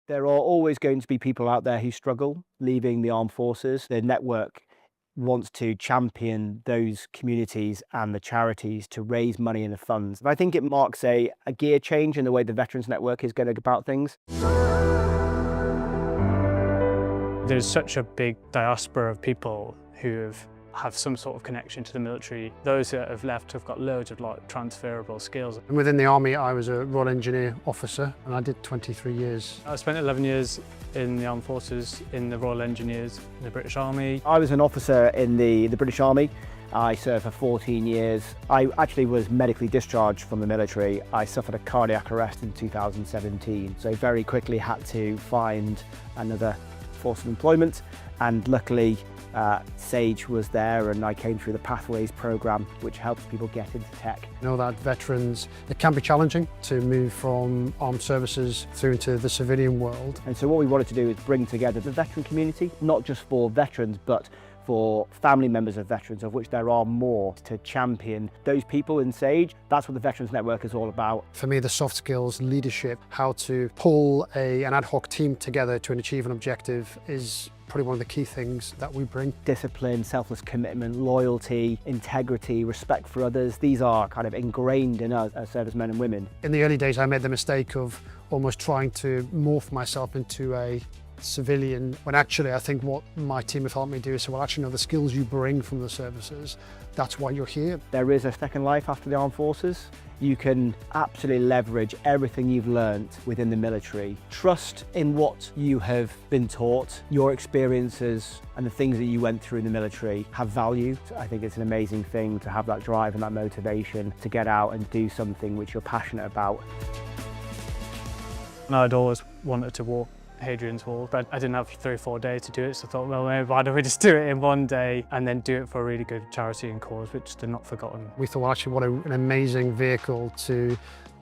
There are always going to be people out there who struggle leaving the armed forces. The network wants to champion those communities and the charities to raise money in the funds. And I think it marks a gear change in the way the Veterans Network is going about things. There's such a big diaspora of people who have some sort of connection to the military. Those that have left have got loads of transferable skills. And within the Army, I was a Royal Engineer officer and I did 23 years. I spent 11 years in the Armed Forces, in the Royal Engineers, in the British Army. I was an officer in the British Army. I served for 14 years. I actually was medically discharged from the military. I suffered a cardiac arrest in 2017, so very quickly had to find another force of employment, and luckily Sage was there and I came through the Pathways programme, which helps people get into tech. I know that veterans, it can be challenging to move from armed services through into the civilian world. And so what we wanted to do is bring together the veteran community, not just for veterans, but for family members of veterans, of which there are more, to champion those people in Sage. That's what the Veterans Network is all about. For me, the soft skills, leadership, how to pull an ad hoc team together to achieve an objective is probably one of the key things that we bring. Discipline, selfless commitment, loyalty, integrity, respect for others. These are kind of ingrained in us as servicemen and women. In the early days, I made the mistake of almost trying to morph myself into a civilian, when actually I think what my team have helped me do is say, well, actually, no, the skills you bring from the services, that's why you're here. There is a second life after the armed forces. You can absolutely leverage everything you've learned within the military. Trust in what you have been taught. Your experiences and the things that you went through in the military have value. I think it's an amazing thing to have that drive and that motivation to get out and do something which you're passionate about. And I'd always wanted to walk Hadrian's Wall, but I didn't have 3 or 4 days to do it, so I thought, well, maybe why don't we just do it in one day and then do it for a really good charity and cause, which they're not forgotten. We thought, well, actually, what an amazing vehicle to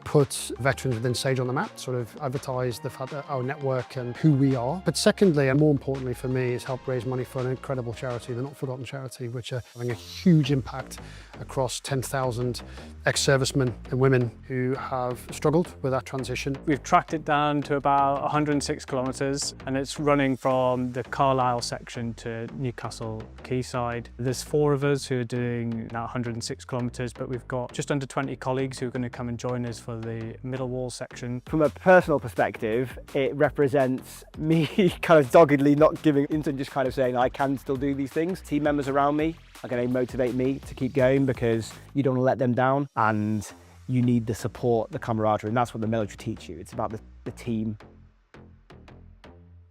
put veterans within Sage on the map, sort of advertise the fact that our network and who we are. But secondly, and more importantly for me, is help raise money for an incredible charity, the Not Forgotten Charity, which are having a huge impact across 10,000 ex-servicemen and women who have struggled with that transition. We've tracked it down to about 106 kilometres and it's running from the Carlisle section to Newcastle Quayside. There's 4 of us who are doing now 106 kilometres, but we've got just under 20 colleagues who are going to come and join us for the middle wall section. From a personal perspective, it represents me kind of doggedly not giving in and just kind of saying I can still do these things. Team members around me are going to motivate me to keep going because you don't want to let them down and you need the support, the camaraderie, and that's what the military teach you. It's about the team.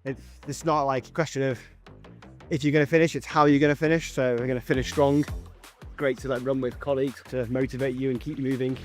It's not like a question of if you're going to finish, it's how you're going to finish. So we're going to finish strong. Great to run with colleagues to motivate you and keep you moving.